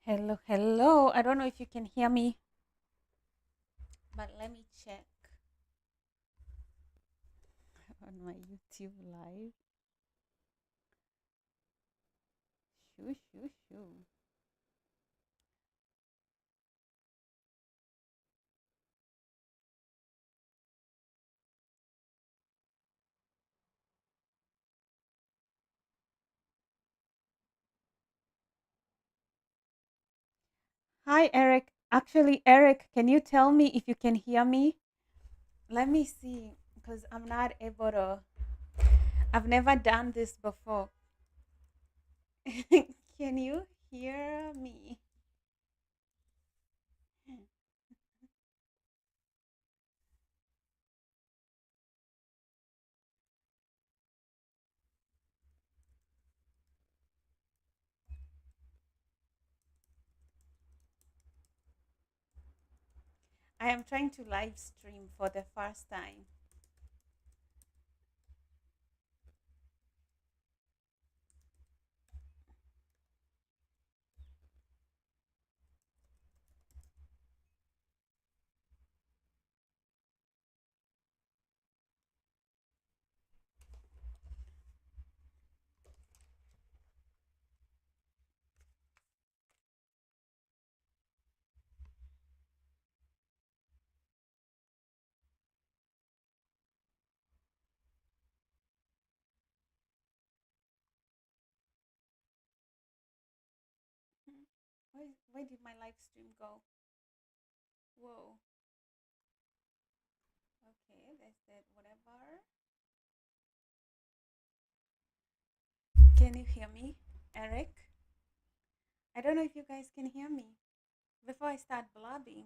Hello, hello. I don't know if you can hear me, but let me check on my YouTube live. Shoo, shoo, shoo. Hi, Eric. Actually, Eric, can you tell me if you can hear me? Let me see, because I'm not able to. I've never done this before. Can you hear me? I am trying to live stream for the first time. Where did my live stream go? Whoa. Okay, they said whatever. Can you hear me, Eric? I don't know if you guys can hear me before I start blabbing.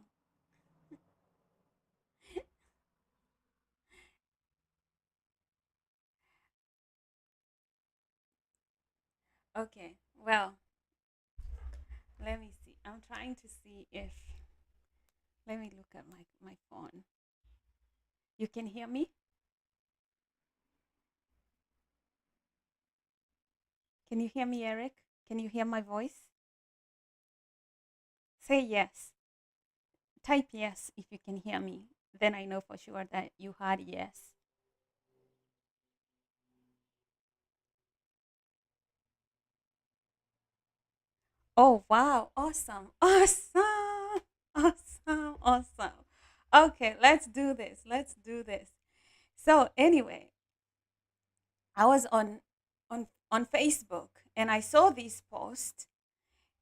Okay, well, let me see. I'm trying to see if. Let me look at my phone. You can hear me? Can you hear me, Eric? Can you hear my voice? Say yes. Type yes if you can hear me. Then I know for sure that you heard yes. Oh, wow. Awesome. Awesome. Awesome. Awesome. Okay, let's do this. Let's do this. So, anyway, I was on Facebook and I saw this post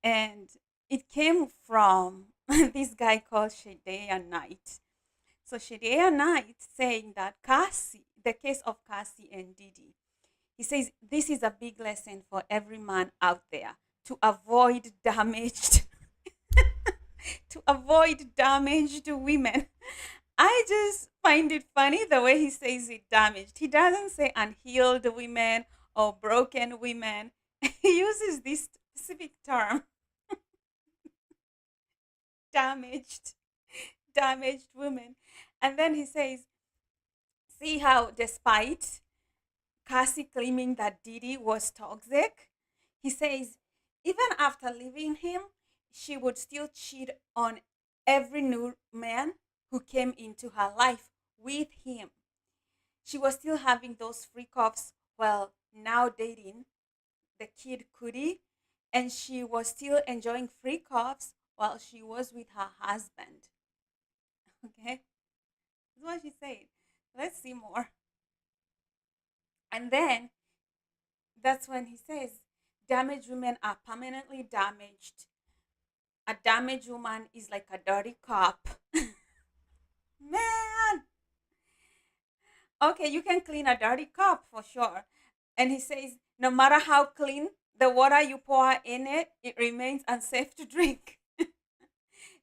and it came from this guy called Shadea Knight. So Shadea Knight saying that Cassie, the case of Cassie and Diddy, he says this is a big lesson for every man out there to avoid damaged to avoid damaged women. I just find it funny the way he says it damaged. He doesn't say unhealed women or broken women. He uses this specific term, damaged, damaged women. And then he says, see how despite Cassie claiming that Didi was toxic, he says, even after leaving him, she would still cheat on every new man who came into her life with him. She was still having those freak offs while now dating the kid Cudi, and she was still enjoying freak offs while she was with her husband. Okay, that's what she said. Let's see more. And then that's when he says, damaged women are permanently damaged. A damaged woman is like a dirty cup. Man, okay, you can clean a dirty cup for sure. And he says, no matter how clean the water you pour in it, it remains unsafe to drink.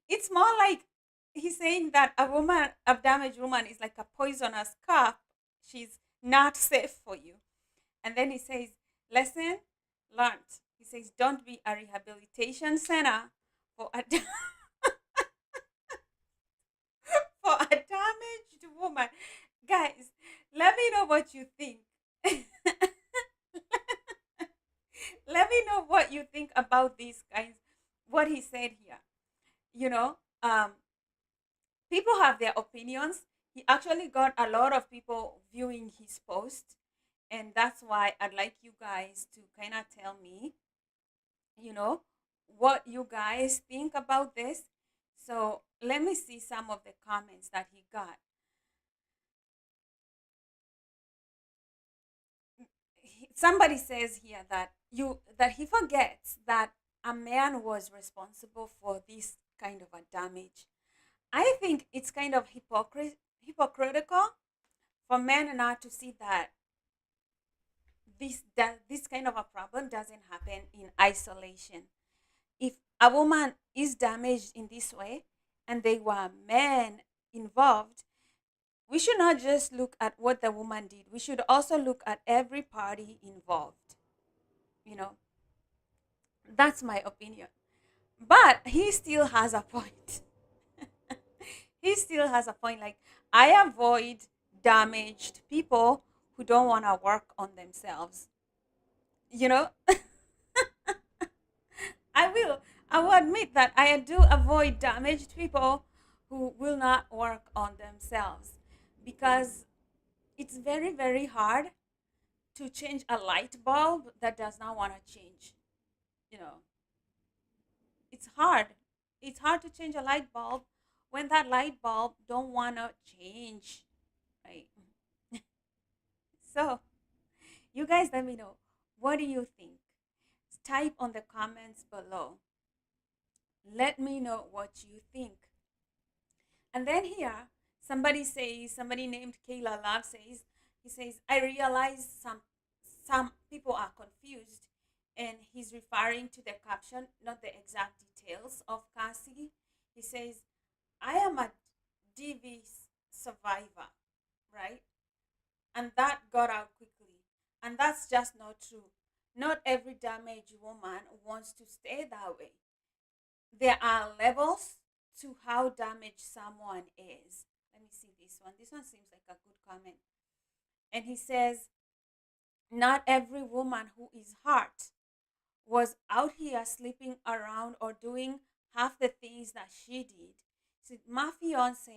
It's more like he's saying that a damaged woman, is like a poisonous cup. She's not safe for you. And then he says, lesson learned. He says, don't be a rehabilitation center for a for a damaged woman. Guys, let me know what you think. Let me know what you think about these guys. what he said here. You know, people have their opinions. He actually got a lot of people viewing his post, and that's why I'd like you guys to kind of tell me, you know, what you guys think about this. So let me see some of the comments that he got. Somebody says here that he forgets that a man was responsible for this kind of a damage. I think it's kind of hypocritical for men not to see that this kind of a problem doesn't happen in isolation. If a woman is damaged in this way and they were men involved, we should not just look at what the woman did. We should also look at every party involved. You know, that's my opinion. But he still has a point. He still has a point. Like, I avoid damaged people who don't want to work on themselves. You know, I will. I will admit that I do avoid damaged people who will not work on themselves because it's very, very hard to change a light bulb that does not want to change. You know, it's hard. It's hard to change a light bulb when that light bulb don't want to change, right? So, you guys let me know. What do you think? Type on the comments below. Let me know what you think. And then here, somebody named Kayla Love says, he says, I realize some people are confused, and he's referring to the caption, not the exact details of Cassie. He says, I am a DV survivor, right? And that got out quickly. And that's just not true. Not every damaged woman wants to stay that way. There are levels to how damaged someone is. Let me see this one. This one seems like a good comment. And he says, not every woman who is hurt was out here sleeping around or doing half the things that she did. So my fiance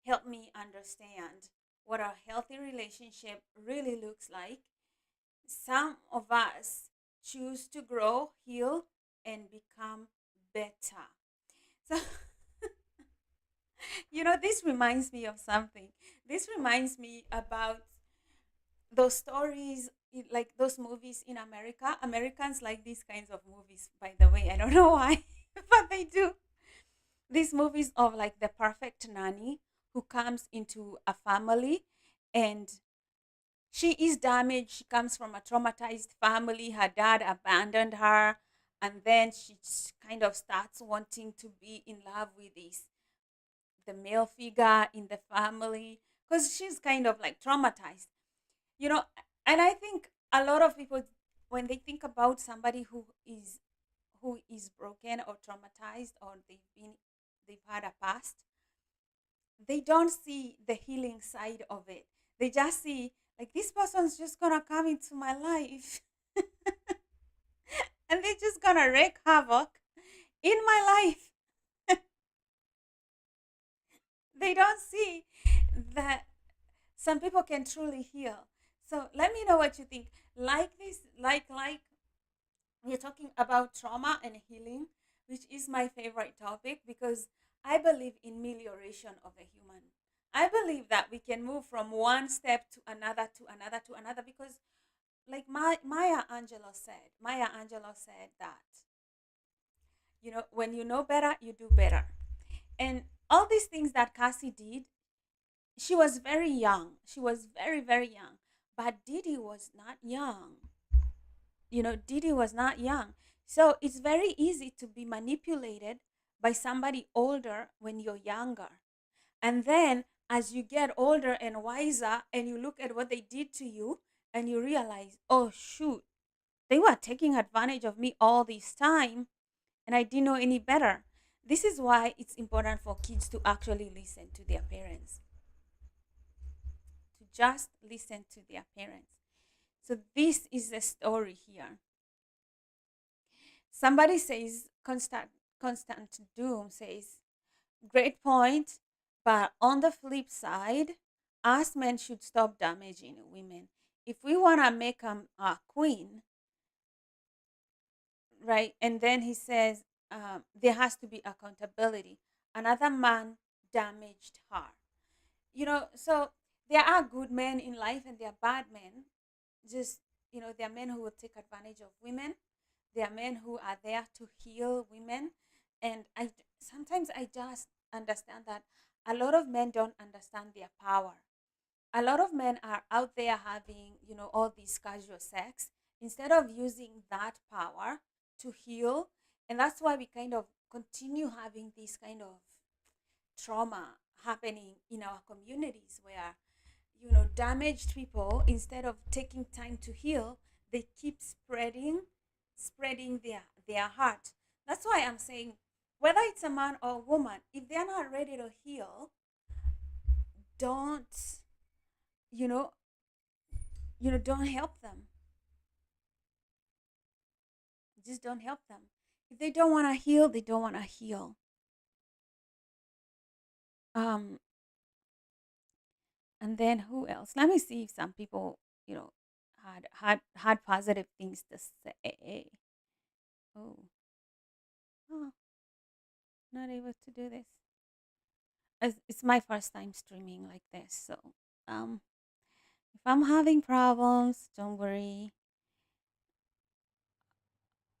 helped me understand what a healthy relationship really looks like. Some of us choose to grow, heal, and become better. So, this reminds me of something. This reminds me about those stories, like those movies in America. Americans like these kinds of movies, by the way. I don't know why, but they do. These movies of like the perfect nanny who comes into a family and she is damaged. She comes from a traumatized family. Her dad abandoned her. And then she kind of starts wanting to be in love with the male figure in the family because she's kind of like traumatized, you know. And I think a lot of people, when they think about somebody who is broken or traumatized, or they've had a past, they don't see the healing side of it. They just see like this person's just gonna come into my life and they're just gonna wreak havoc in my life. They don't see that some people can truly heal. So let me know what you think. Like this, like we're talking about trauma and healing, which is my favorite topic because I believe in melioration of the human. I believe that we can move from one step to another, to another, to another, because like Maya Angelou said that, when you know better, you do better. And all these things that Cassie did, she was very young. She was very, very young. But Didi was not young. Didi was not young. So it's very easy to be manipulated by somebody older when you're younger. And then as you get older and wiser and you look at what they did to you and you realize, oh, shoot, they were taking advantage of me all this time and I didn't know any better. This is why it's important for kids to actually listen to their parents, to just listen to their parents. So this is the story here. Somebody says Constant Doom says, great point. But on the flip side, us men should stop damaging women. If we want to make them a queen, right? And then he says, there has to be accountability. Another man damaged her. So there are good men in life and there are bad men. Just, there are men who will take advantage of women. There are men who are there to heal women. And sometimes I just understand that a lot of men don't understand their power. A lot of men are out there having, all this casual sex instead of using that power to heal. And that's why we kind of continue having this kind of trauma happening in our communities where, damaged people, instead of taking time to heal, they keep spreading their heart. That's why I'm saying, whether it's a man or a woman, if they're not ready to heal, don't, you know don't help them. Just don't help them. If they don't want to heal, they don't want to heal. um and then who else? Let me see if some people, had positive things to say. Oh, oh, not able to do this. It's my first time streaming like this, so um if I'm having problems, don't worry.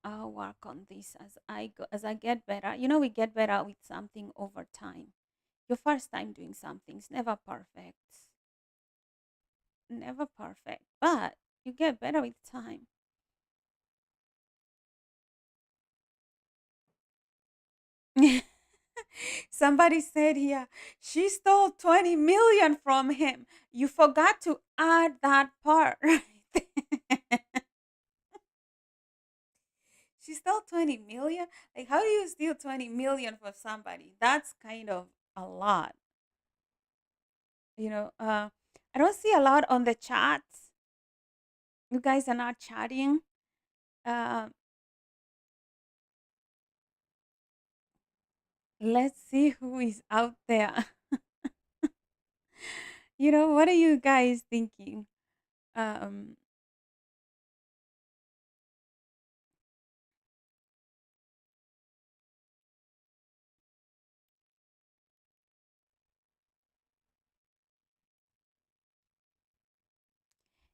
I'll work on this as I go, as I get better. We get better with something over time. Your first time doing something's never perfect. Never perfect, but you get better with time. Somebody said here, she stole 20 million from him. You forgot to add that part. Right? She stole 20 million? Like, how do you steal 20 million from somebody? That's kind of a lot. I don't see a lot on the chats. You guys are not chatting. Uh, let's see who is out there. What are you guys thinking? Um,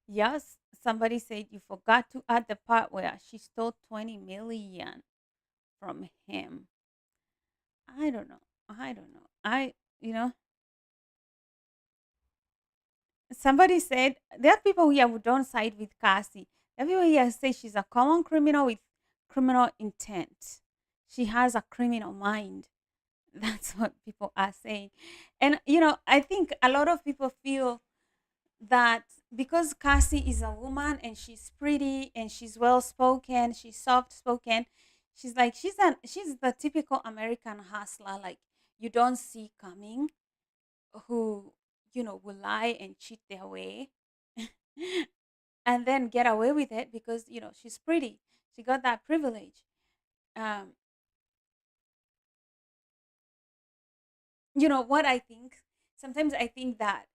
yes, somebody said you forgot to add the part where she stole 20 million from him. I don't know. I don't know. You know, Somebody said there are people here who don't side with Cassie. There are people here who say she's a common criminal with criminal intent. She has a criminal mind. That's what people are saying. And, I think a lot of people feel that because Cassie is a woman and she's pretty and she's well spoken, she's soft spoken, she's the typical American hustler, like you don't see coming, who will lie and cheat their way and then get away with it because she's pretty. She got that privilege. um what I think, sometimes I think that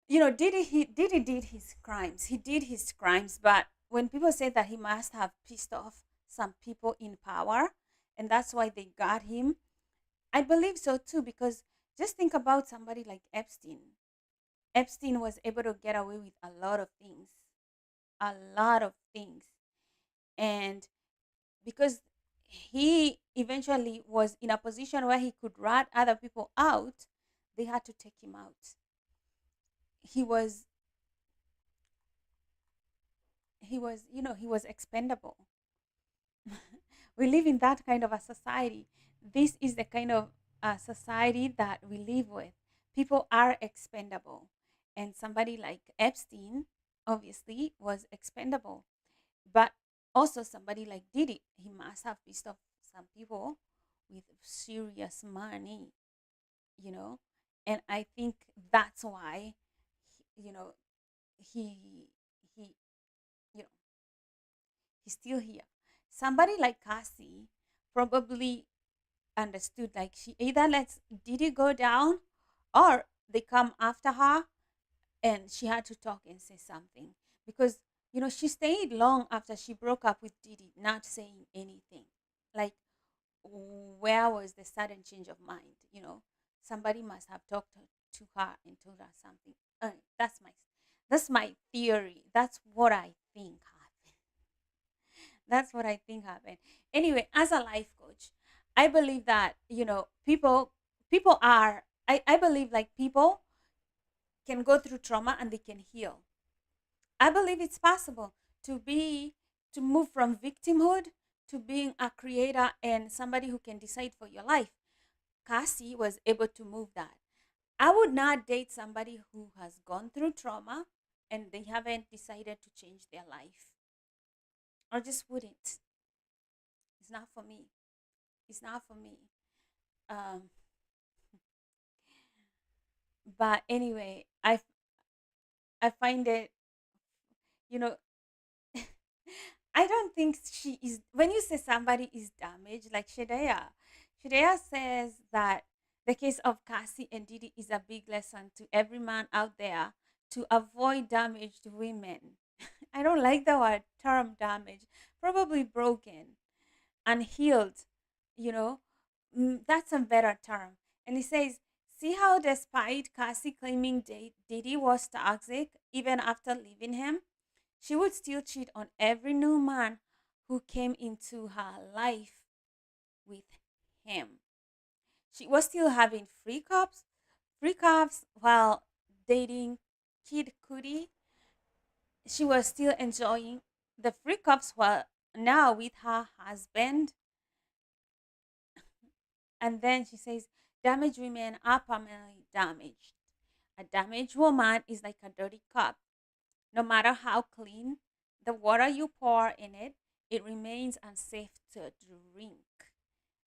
Diddy did his crimes. He did his crimes, but when people say that he must have pissed off some people in power, and that's why they got him, I believe so too. Because just think about somebody like Epstein. Epstein was able to get away with a lot of things, and because he eventually was in a position where he could rat other people out, they had to take him out. He was he was expendable. We live in that kind of a society. This is the kind of society that we live with. People are expendable. And somebody like Epstein, obviously, was expendable. But also, somebody like Diddy, he must have pissed off some people with serious money, you know? And I think that's why, you know, he, you know, he's still here. Somebody like Cassie, probably understood, like she either lets Diddy go down, or they come after her, and she had to talk and say something, because she stayed long after she broke up with Diddy, not saying anything. Like, where was the sudden change of mind? Somebody must have talked to her and told her something. That's my theory. That's what I think happened. That's what I think happened. Anyway, as a life coach, I believe that people are. I believe like people can go through trauma and they can heal. I believe it's possible to be to move from victimhood to being a creator and somebody who can decide for your life. Cassie was able to move that. I would not date somebody who has gone through trauma and they haven't decided to change their life. I just wouldn't. It's not for me. It's not for me. Um, but anyway, I find it, you know, I don't think she is. When you say somebody is damaged, like Shadea says that the case of Cassie and Diddy is a big lesson to every man out there to avoid damaged women. I don't like the word term damage. Probably broken, unhealed, you know. That's a better term. And he says, see how despite Cassie claiming Diddy was toxic even after leaving him, she would still cheat on every new man who came into her life with him. She was still having free cups while dating Kid Cudi. She was still enjoying the free cups while now with her husband. And then she says, damaged women are permanently damaged. A damaged woman is like a dirty cup. No matter how clean the water you pour in it, it remains unsafe to drink.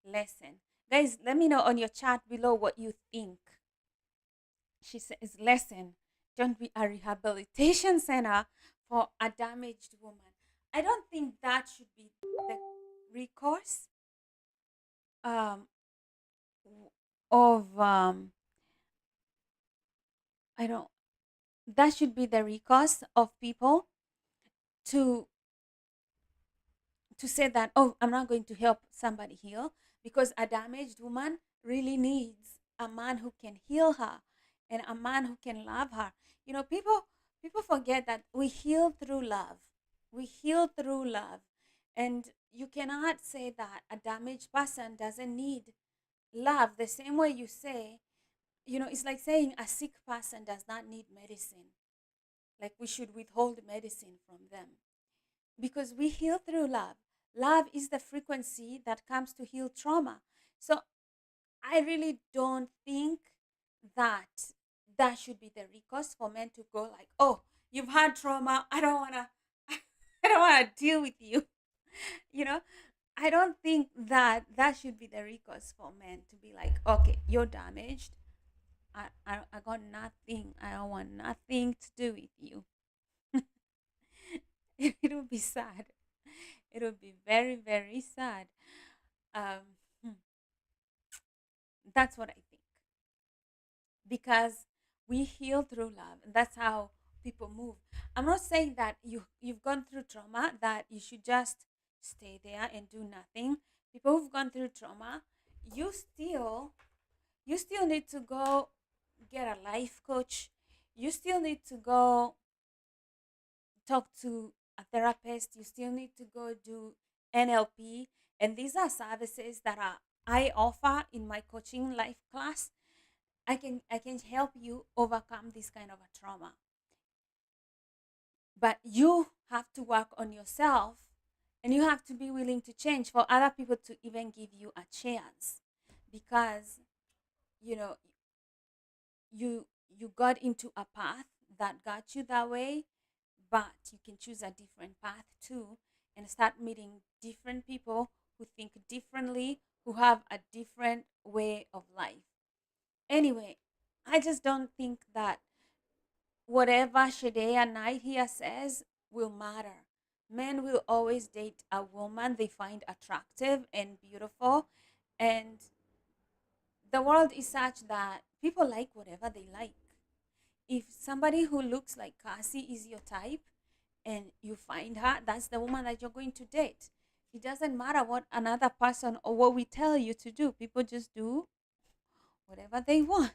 Lesson. Guys, let me know on your chat below what you think. She says, lesson. Don't be a rehabilitation center for a damaged woman. I don't think that should be the recourse um, of, I don't, that should be the recourse of people to say that, oh, I'm not going to help somebody heal, because a damaged woman really needs a man who can heal her and a man who can love her. People forget that we heal through love. We heal through love. And you cannot say that a damaged person doesn't need love the same way you say, it's like saying a sick person does not need medicine. Like we should withhold medicine from them, because we heal through love. Love is the frequency that comes to heal trauma. So I really don't think that that should be the recourse for men to go like, oh, you've had trauma. I don't wanna, I don't wanna deal with you. You know, I don't think that that should be the recourse for men to be like, okay, you're damaged. I got nothing. I don't want nothing to do with you. It would be sad. It would be very, very sad. Um, hmm, that's what I think, because we heal through love. And that's how people move. I'm not saying that you've gone through trauma that you should just stay there and do nothing. People who've gone through trauma, you still you still need to go get a life coach. You still need to go talk to a therapist. You still need to go do NLP. And these are services that I offer in my coaching life class. I can help you overcome this kind of a trauma. But you have to work on yourself, and you have to be willing to change for other people to even give you a chance, because you know you got into a path that got you that way, but you can choose a different path too, and start meeting different people who think differently, who have a different way of life. Anyway, I just don't think that whatever Shadea Knight here says will matter. Men will always date a woman they find attractive and beautiful. And the world is such that people like whatever they like. If somebody who looks like Cassie is your type and you find her, that's the woman that you're going to date. It doesn't matter what another person or what we tell you to do. People just do whatever they want.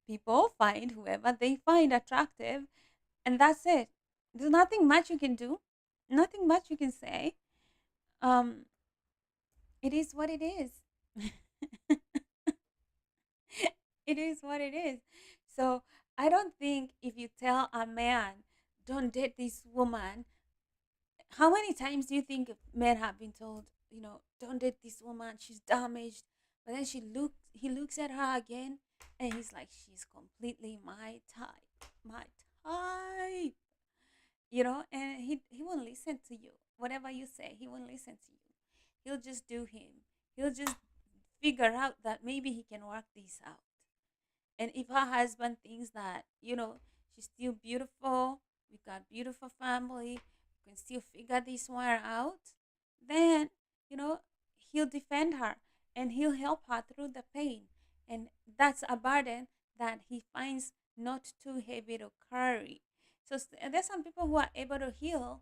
People find whoever they find attractive, and that's it. There's nothing much you can do, nothing much you can say. Um, it is what it is. It is what it is. So I don't think if you tell a man, don't date this woman, how many times do you think men have been told, don't date this woman, she's damaged. But then he looks at her again and he's like, she's completely my type, my type. And he won't listen to you. Whatever you say, he won't listen to you. He'll just do him. He'll just figure out that maybe he can work this out. And if her husband thinks that, she's still beautiful, we got beautiful family, we can still figure this one out, then, you know, he'll defend her and he'll help her through the pain. And that's a burden that he finds not too heavy to carry. So there's some people who are able to heal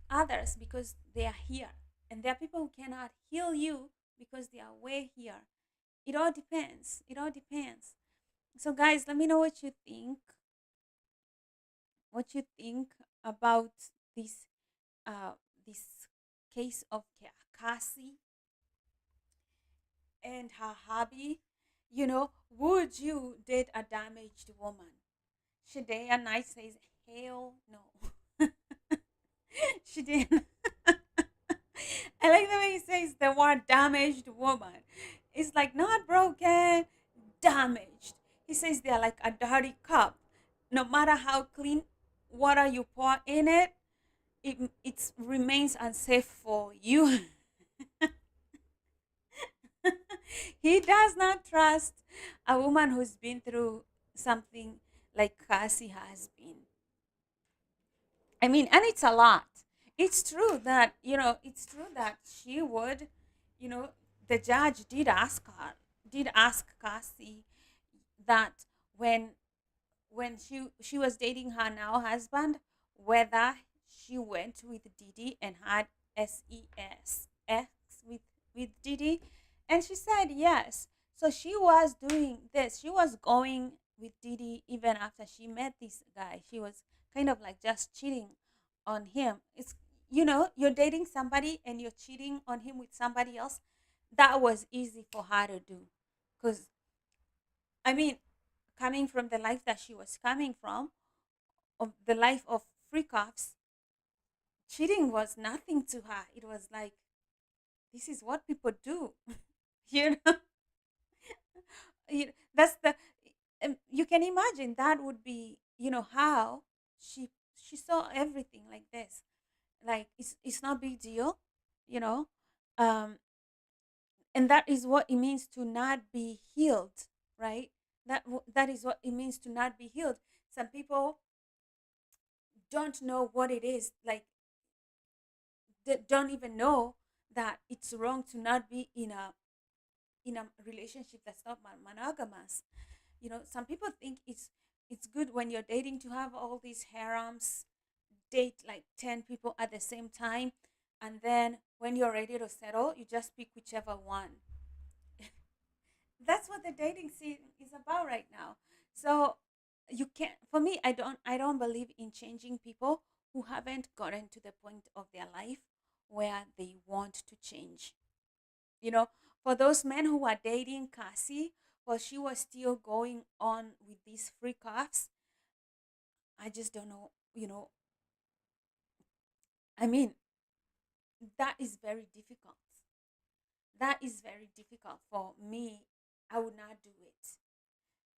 others because they are here. And there are people who cannot heal you because they are way here. It all depends. It all depends. So guys, let me know what you think about this uh this case of Cassie and her hobby. Would you date a damaged woman? Shadea Knight says, hell no. She didn't. I like the way he says the word damaged woman. It's like not broken, damaged. He says they're like a dirty cup. No matter how clean water you pour in it, it remains unsafe for you. He does not trust a woman who's been through something like Cassie has been. I mean, and it's a lot. It's true that she would, you know, the judge did ask Cassie that when when she was dating her now husband, whether she went with Diddy and had sex with Diddy, and she said yes. So she was doing this. She was going with Diddy even after she met this guy. She was kind of like just cheating on him. You're dating somebody and you're cheating on him with somebody else. That was easy for her to do, because I mean, coming from the life that she was coming from, of the life of freak offs, cheating was nothing to her. It was like, this is what people do. you know, that's the, you can imagine that would be, how she saw everything like this. Like it's not big deal, you know. Um, and that is what it means to not be healed, right? That is what it means to not be healed. Some people don't know what it is. Like they don't even know that it's wrong to not be in a relationship that's not monogamous. Some people think it's good when you're dating to have all these harems, date like 10 people at the same time, and then when you're ready to settle, you just pick whichever one. That's what the dating scene is about right now. So you can't, for me, I don't believe in changing people who haven't gotten to the point of their life where they want to change. you know for those men who are dating Cassie while she was still going on with these freak offs, I just don't know. I mean, that is very difficult. That is very difficult for me. I would not do it.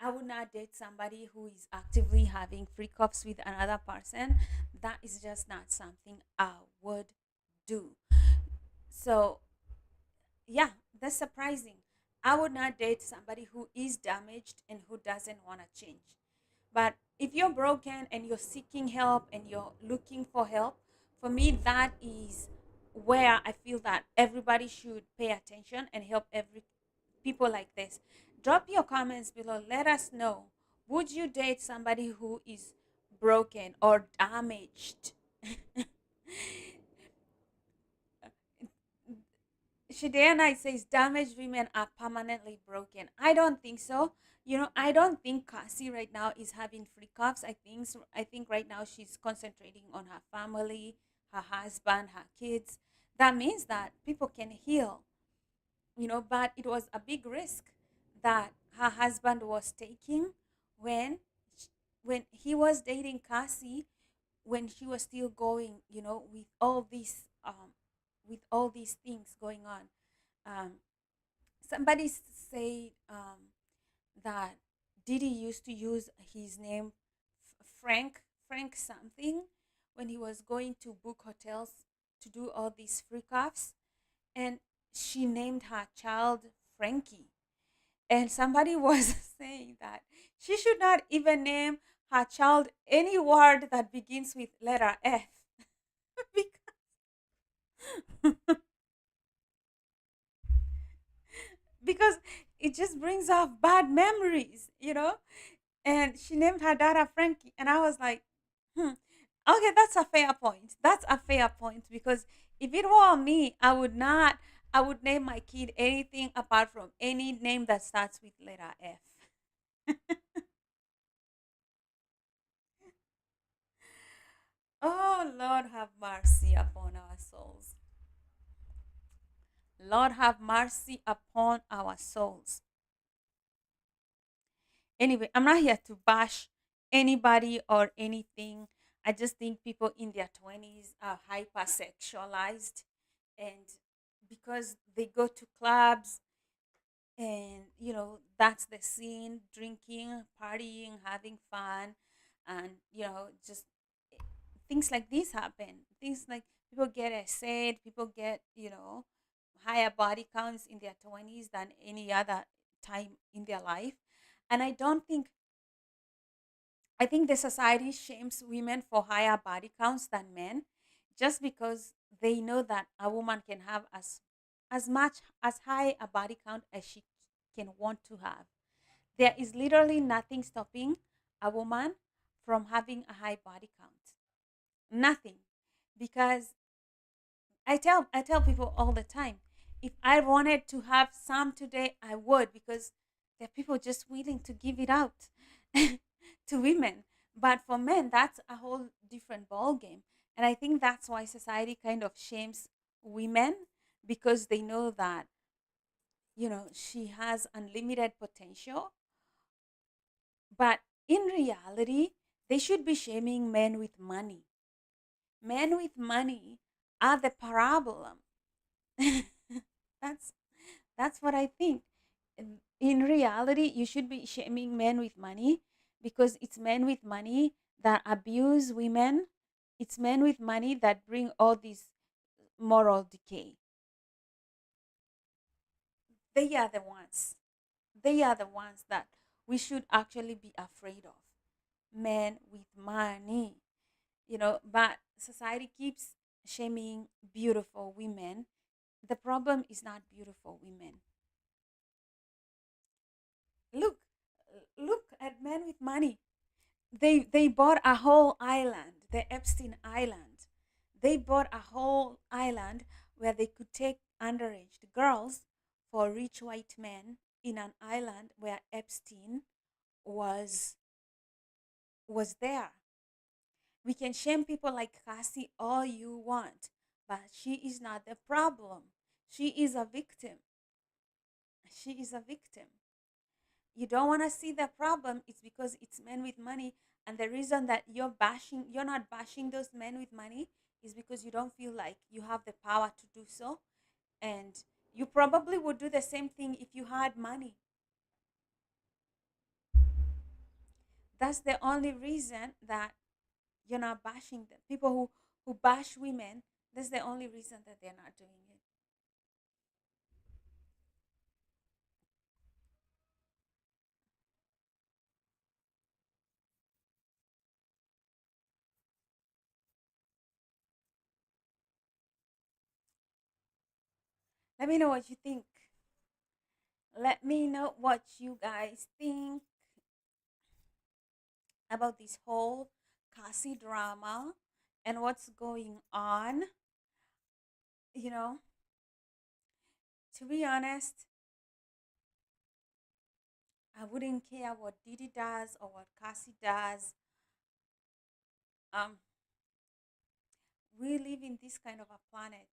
I would not date somebody who is actively having free cups with another person. That is just not something I would do. So, yeah, that's surprising. I would not date somebody who is damaged and who doesn't want to change. But if you're broken and you're seeking help and you're looking for help, For me, that is where I feel that everybody should pay attention and help every people like this. Drop your comments below. Let us know. Would you date somebody who is broken or damaged? Shidena says damaged women are permanently broken. I don't think so. I don't think Cassie right now is having freak-offs. I think right now she's concentrating on her family, her husband, her kids. That means that people can heal, but it was a big risk that her husband was taking when when he was dating Cassie, when she was still going, with all these things going on. um, Somebody said that Diddy used to use his name, Frank something, when he was going to book hotels to do all these freak-offs, and she named her child Frankie. And somebody was saying that she should not even name her child any word that begins with letter F. Because it just brings up bad memories. And she named her daughter Frankie, and I was like, hmm, okay, that's a fair point. That's a fair point, because if it were me, I would not. I would name my kid anything apart from any name that starts with letter F. Oh, Lord, have mercy upon our souls. Lord, have mercy upon our souls. Anyway, I'm not here to bash anybody or anything. I just think people in their 20s are hypersexualized, and because they go to clubs, and that's the scene, drinking, partying, having fun, and just things like this happen. Things like people get sad, people get higher body counts in their 20s than any other time in their life. And I think the society shames women for higher body counts than men, just because they know that a woman can have as much as high a body count as she can want to have. There is literally nothing stopping a woman from having a high body count. Nothing. Because I tell people all the time, if I wanted to have some today, I would, because there are people just willing to give it out to women. But for men, that's a whole different ball game. And I think that's why society kind of shames women, because they know that she has unlimited potential. But in reality, they should be shaming men with money. Men with money are the problem. that's that's what I think. In reality, you should be shaming men with money, because it's men with money that abuse women. It's men with money that bring all this moral decay. They are the ones. They are the ones that we should actually be afraid of. Men with money. But society keeps shaming beautiful women. The problem is not beautiful women. Look, look at men with money. They bought a whole island, the Epstein Island. They bought a whole island where they could take underage girls for rich white men, in an island where Epstein was was there. We can shame people like Cassie all you want, but she is not the problem. She is a victim. She is a victim. You don't want to see the problem. It's because it's men with money. And the reason that you're not bashing those men with money, is because you don't feel like you have the power to do so. And you probably would do the same thing if you had money. That's the only reason that you're not bashing them. People who bash women, that's the only reason that they're not doing it. Let me know what you think. Let me know what you guys think about this whole Cassie drama and what's going on. You know, to be honest, I wouldn't care what Diddy does or what Cassie does. Um, we live in this kind of a planet.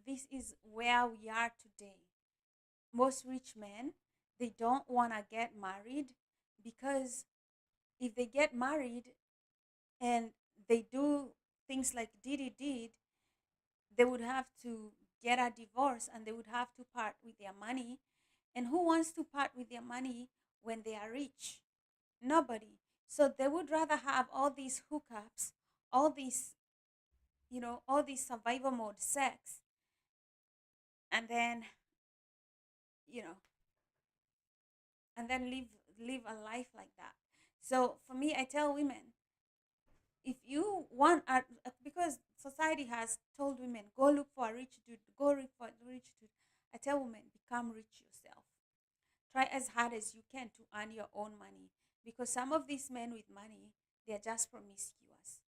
This is where we are today. Most rich men, they don't want to get married because if they get married and they do things like Diddy did, they would have to get a divorce and they would have to part with their money. And who wants to part with their money when they are rich? Nobody. So they would rather have all these hookups, all these, all these survival mode sex, and then, you know, and then live a life like that. So for me, I tell women, if you want because society has told women, go look for a rich dude, go look for a rich dude. I tell women, become rich yourself. Try as hard as you can to earn your own money, because some of these men with money, they're just promiscuous.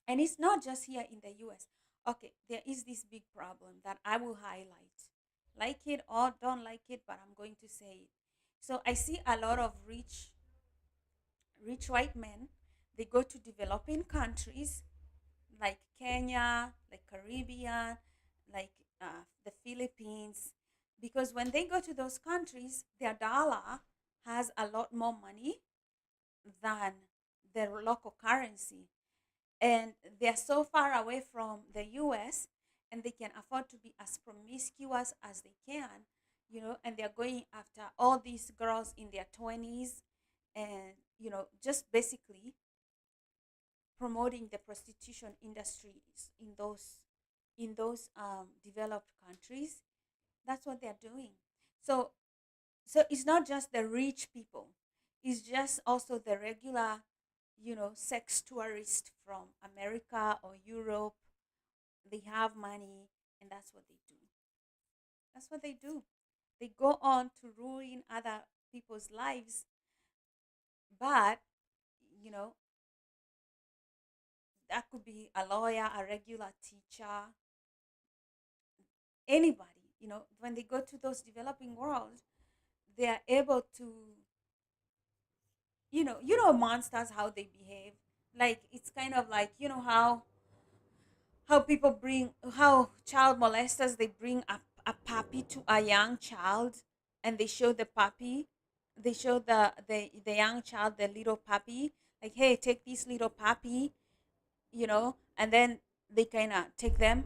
And it's not just here in the US. Okay, there is this big problem that I will highlight. Like it or don't like it, but I'm going to say it. So I see a lot of rich white men. They go to developing countries like Kenya, like Caribbean, like the Philippines, because when they go to those countries, their dollar has a lot more money than their local currency, and they're so far away from the US, and they can afford to be as promiscuous as they can, and they're going after all these girls in their 20s, and just basically promoting the prostitution industries in those developed countries. That's what they're doing. So it's not just the rich people, it's just also the regular, sex tourist from America or Europe. They have money, and that's what they do. That's what they do. They go on to ruin other people's lives, but you know that could be a lawyer, a regular teacher, anybody. When they go to those developing worlds, they are able to, monsters, how they behave. Like, it's kind of like, how child molesters, they bring a puppy to a young child, and they show the puppy, they show the young child the little puppy, like, hey, take this little puppy, and then they kind of take them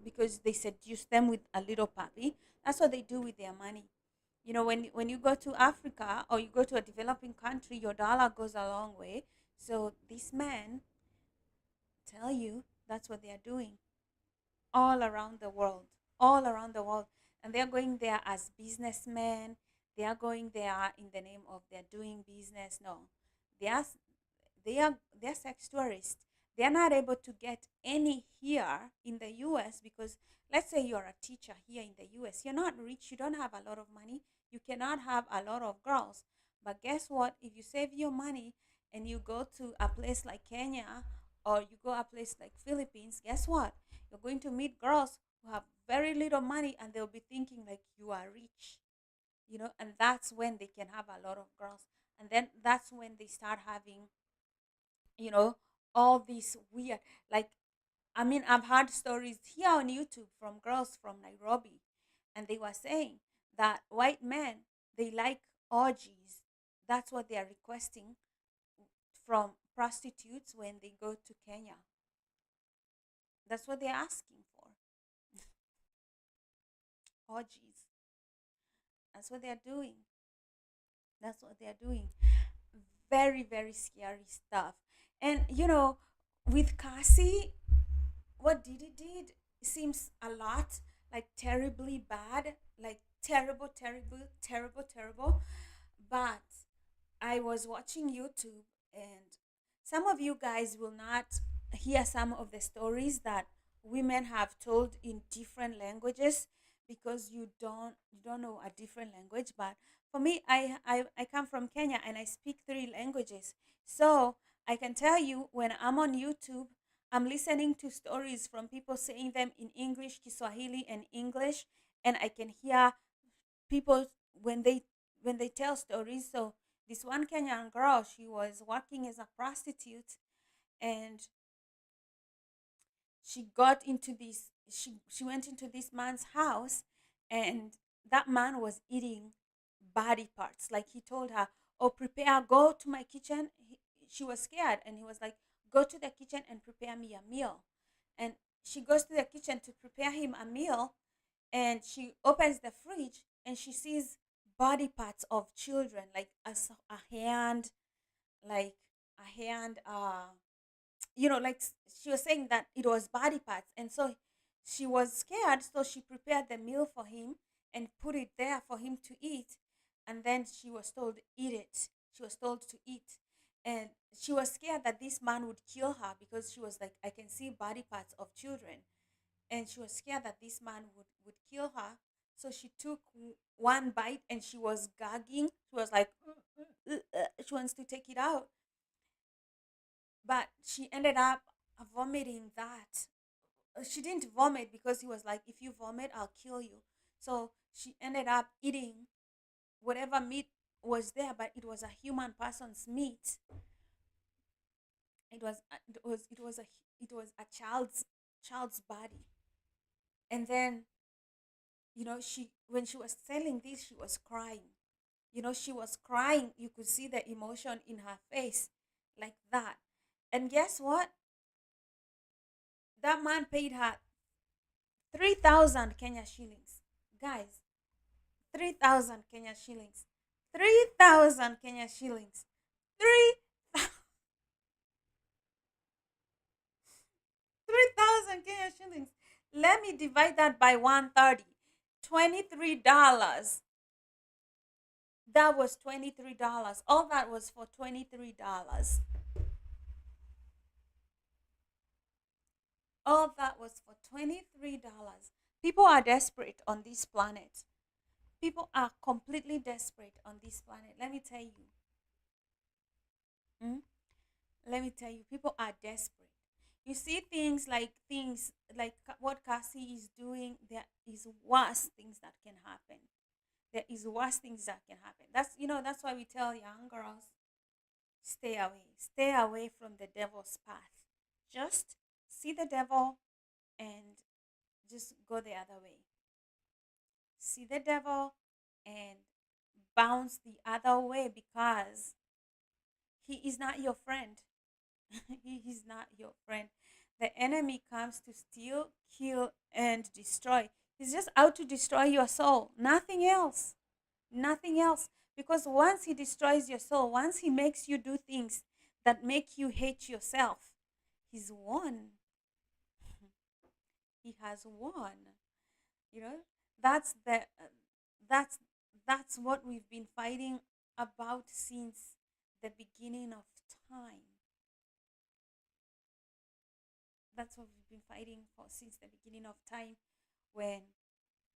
because they seduce them with a little puppy. That's what they do with their money. When you go to Africa or you go to a developing country, your dollar goes a long way. So these men tell you that's what they are doing all around the world, all around the world. And they're going there as businessmen. They are going there in the name of they're doing business. No, they are they're sex tourists. They're not able to get any here in the US because, let's say you're a teacher here in the US, you're not rich, you don't have a lot of money, you cannot have a lot of girls. But guess what? If you save your money and you go to a place like Kenya or you go a place like Philippines, guess what? You're going to meet girls who have very little money, and they'll be thinking like you are rich, and that's when they can have a lot of girls. And then that's when they start having, you know, all these weird, like, I mean, I've heard stories here on YouTube from girls from Nairobi, and they were saying that white men, they like orgies. That's what they are requesting from prostitutes when they go to Kenya. That's what they're asking for. Orgies. That's what they're doing. That's what they're doing. Very, very scary stuff. And with Cassie, what Diddy did seems a lot like terribly bad, like terrible, terrible, terrible, terrible. But I was watching YouTube, and some of you guys will not hear some of the stories that women have told in different languages because you don't know a different language. But for me, I come from Kenya and I speak three languages. So I can tell you, when I'm on YouTube, I'm listening to stories from people saying them in English, Kiswahili, and English, and I can hear people when they tell stories. So this one Kenyan girl, she was working as a prostitute, and she went into this man's house, and that man was eating body parts. Like, he told her, "Oh, prepare, go to my kitchen." She was scared, and he was like, "Go to the kitchen and prepare me a meal." And she goes to the kitchen to prepare him a meal, and she opens the fridge and she sees body parts of children, like a hand, like a hand, like she was saying that it was body parts. And so she was scared, so she prepared the meal for him and put it there for him to eat. And then she was told, eat it. She was told to eat. And she was scared that this man would kill her, because she was like, I can see body parts of children. And she was scared that this man would kill her. So she took one bite and she was gagging. She was like, she wants to take it out. But she ended up vomiting that. She didn't vomit, because he was like, if you vomit, I'll kill you. So she ended up eating whatever meat was there, but it was a human person's meat. It was a child's body. And then, she when she was telling this, she was crying. She was crying. You could see the emotion in her face, like that. And guess what? That man paid her 3,000 Kenya shillings. Guys, 3,000 Kenya shillings. 3,000 Kenya shillings. 3,000 Kenya shillings. Let me divide that by 130. $23. That was $23. All that was for $23. All that was for $23. People are desperate on this planet. People are completely desperate on this planet. Let me tell you. Mm? Let me tell you, people are desperate. You see things like what Cassie is doing. There is worse things that can happen. There is worse things that can happen. That's why we tell young girls, stay away. Stay away from the devil's path. Just see the devil and just go the other way. See the devil and bounce the other way, because he is not your friend. He is not your friend. The enemy comes to steal, kill, and destroy. He's just out to destroy your soul. Nothing else. Nothing else. Because once he destroys your soul, once he makes you do things that make you hate yourself, he's won. He has won. You know, that's the that's that's what we've been fighting about since the beginning of time. That's what we've been fighting for since the beginning of time, when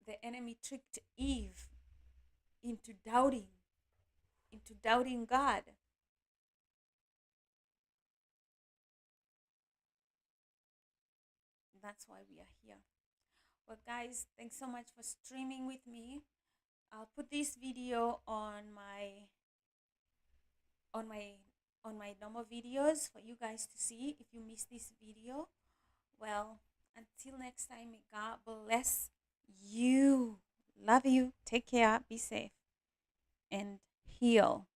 the enemy tricked Eve into doubting God. That's why we are here. Well, guys, thanks so much for streaming with me. I'll put this video on my on my normal videos for you guys to see if you missed this video. Well, until next time, may God bless you. Love you. Take care. Be safe and heal.